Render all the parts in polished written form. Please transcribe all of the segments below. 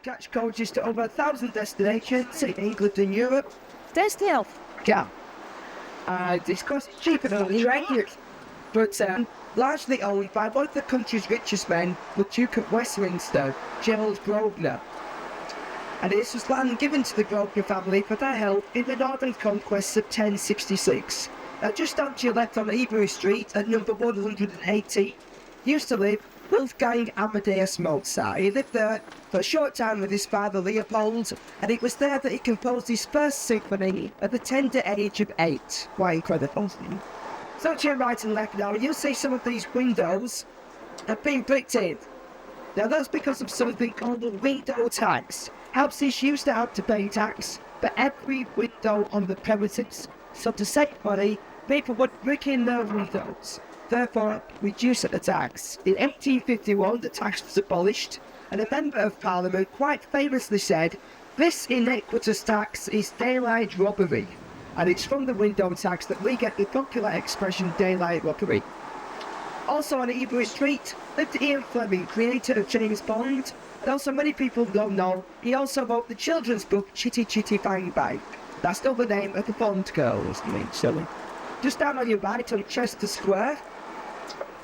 catch coaches to over 1,000 destinations in England and Europe. There's the elf. Yeah. This costs cheaper than the Rangers, but largely owned by one of the country's richest men, the Duke of Westminster, Gerald Grosvenor. And this was land given to the Grosvenor family for their help in the northern conquests of 1066. Just on to your left on Ebury Street at number 180, used to live Wolfgang Amadeus Mozart. He lived there for a short time with his father Leopold, and it was there that he composed his first symphony at the tender age of 8. Quite incredible. So to your right and left now, you'll see some of these windows have been bricked in. Now that's because of something called the window tax. Houses used to have to pay tax for every window on the premises. So to save money, people would brick in their windows, therefore reduce the tax. In 1851, the tax was abolished, and a member of Parliament quite famously said, "This iniquitous tax is daylight robbery," and it's from the window tax that we get the popular expression daylight robbery. Also on Ebury Street lived Ian Fleming, creator of James Bond, and also many people don't know, he also wrote the children's book Chitty Chitty Bang Bang. That's still the name of the Bond girl, isn't it? So, just down on your right on Chester Square,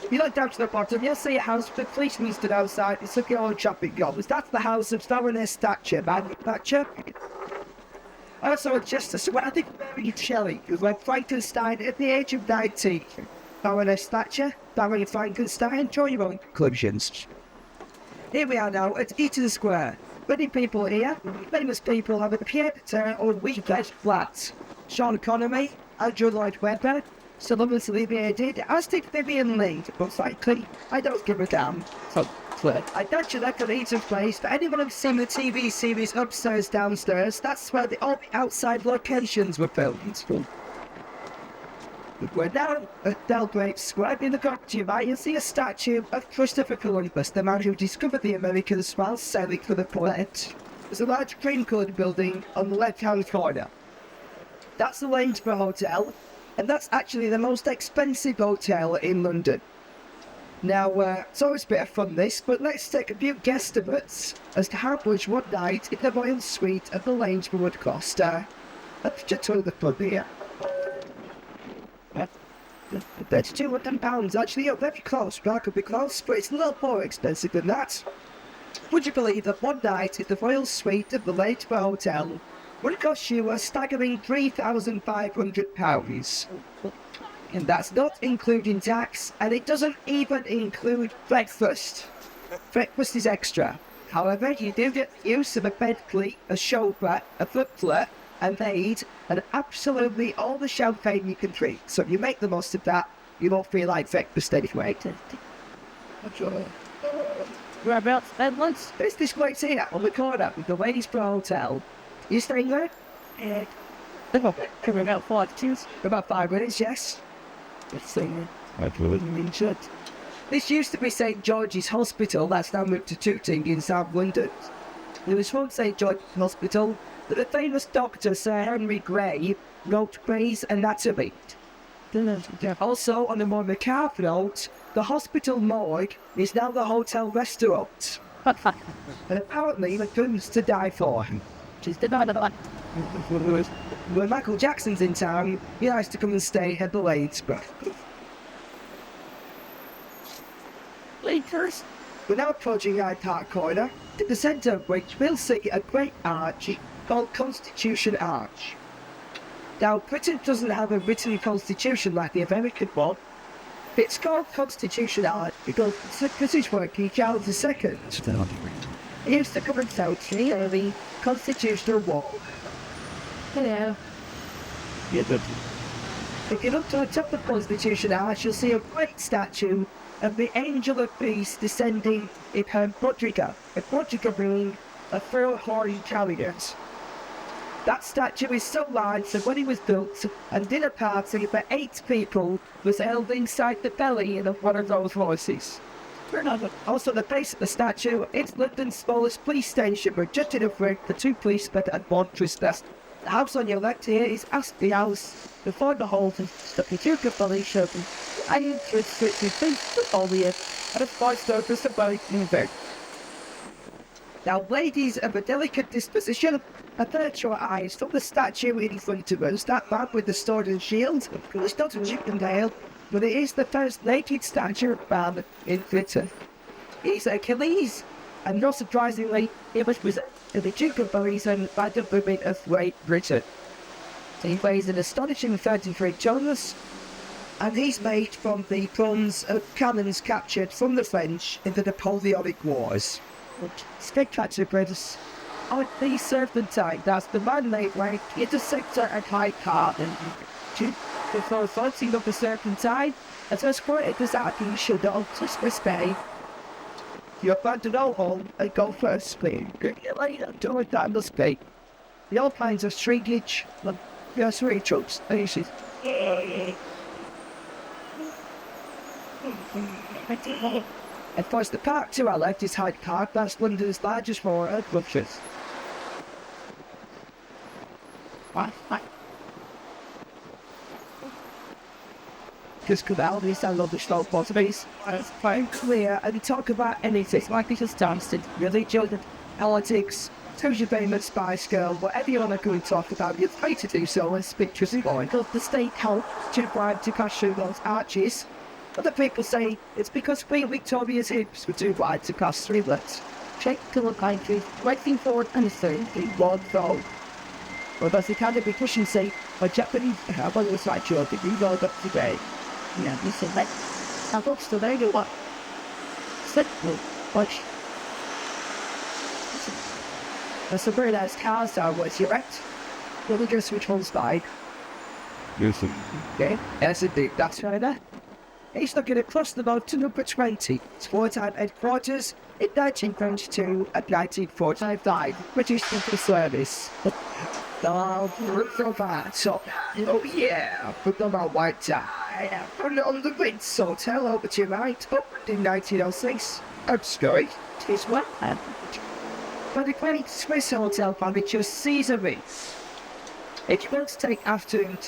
if you look down to the bottom, you'll see a house with a policeman stood outside. It's like your old shopping goals. That's the house of Baroness Thatcher, Margaret Thatcher. Also at Chester Square, I think Mary Shelley, who read Frankenstein at the age of 19. Baroness Thatcher, Baron Frankenstein, draw your own conclusions. Here we are now at Eaton Square. Many people here, famous people have appeared at on weekend flats. Sean Connery, Andrew Lloyd Webber, Sylvester Olivier did, as did Vivian Lee, but frankly, I don't give a damn. So, I don't you like an Eaton Place. For anyone who's seen the TV series Upstairs Downstairs, that's where all the outside locations were filmed. We're now at Belgrave Square. In the corner to your right, you'll see a statue of Christopher Columbus, the man who discovered the Americas while sailing for the planet. There's a large cream-coloured building on the left-hand corner. That's the Lanesborough Hotel, and that's actually the most expensive hotel in London. Now, it's always a bit of fun this, but let's take a few guesstimates as to how much one night in the Royal Suite at the Lanesborough would cost. Let's just turn the fun here. That's £200. Actually, you're very close. Well, I could be close, but it's a little more expensive than that. Would you believe that one night in the Royal Suite of the Lanesborough Hotel would cost you a staggering £3,500? And that's not including tax, and it doesn't even include breakfast. Breakfast is extra. However, you do get use of a Bentley, a chauffeur, a butler, a maid, and absolutely all the champagne you can drink. So if you make the most of that, you won't feel like breakfast anyway. Whereabouts, Edmonds? There's this place here on the corner with the Lanesborough Hotel. You staying there? Coming about 5 minutes. About 5 minutes, yes. This used to be St George's Hospital, that's now moved to Tooting in South London. There was once St George's Hospital that the famous doctor Sir Henry Gray wrote Gray's Anatomy. Also, on a more macabre note, the hospital morgue is now the hotel restaurant. And apparently the food's to die for. When Michael Jackson's in town, he likes to come and stay at the Lanesborough. Lakers. We're now approaching Hyde Park Corner, at the centre of which we'll see a great arch called Constitution Arch. Now, Britain doesn't have a written constitution like the American one. It's called Constitution Arch because the British one, King Charles II, used to come and tell me of the Constitutional War. Hello. If you look to the top of Constitution Arch, you'll see a great statue of the Angel of Peace descending in her quadriga. A quadriga being a 4-horned chariot. That statue is so large that when it was built, a dinner party for 8 people was held inside the belly of one of those horses. Also, the base of the statue is London's smallest police station, with just enough room for 2 policemen and 1 prisoner. The house on your left here is Astley House, before the Holden, the Paducah Police Station, and entrance switches face to Foliot, and a 5-star for the Wellington event. Now, ladies of a delicate disposition, avert your eyes from the statue in front of us, that man with the sword and shield. It's not a Chippendale, but it is the first naked statue of man in Britain. He's Achilles, and not surprisingly, he was presented to the Duke of Burlington by the women of Great Britain. He weighs an astonishing 33 tons, and he's made from the bronze of cannons captured from the French in the Napoleonic Wars. Spectacular brothers. On the serpentine, that's the man-made way, intersector and high carbon. Before fancying of the serpentine, as was quoted as acting should not Christmas Bay. You abandon all home and go first, please. Later, do it down the speed. The old kinds of shrinkage, but yes, three troops, aces. Of course, the park to our left is Hyde Park. That's London's largest for eruptions. Just come out of this and love the slow possibilities. It's quite clear and talk about anything like this dancing, religion, politics, who's your famous Spice Girl, whatever you want to go and talk about, you're free to do so as pictures are going. Because the state helped to bribe to cash through those arches. Other people say it's because Queen Victoria's hips were too wide to cross through that. Check to the country, waiting forward and third in one throw. But as the Academy pushing say, by Japanese, how about this right show that you know that today? Yeah, you said that. I hope so, there you are. Simple, watch. That's a very nice car, Star Wars, you right? Let me just switch homes by. Yes, sir. Okay, yes indeed, that's right there. He's looking across the road to number 20. It's wartime headquarters in 1922 and 1945. British Civil Service. Oh, from that, so, oh yeah, put them on white tie. Put it on the Ritz Hotel over to your right, opened in 1906. I'm sorry, tis what? But the great Swiss hotel furniture Caesar Ritz. If you want to take afternoon tea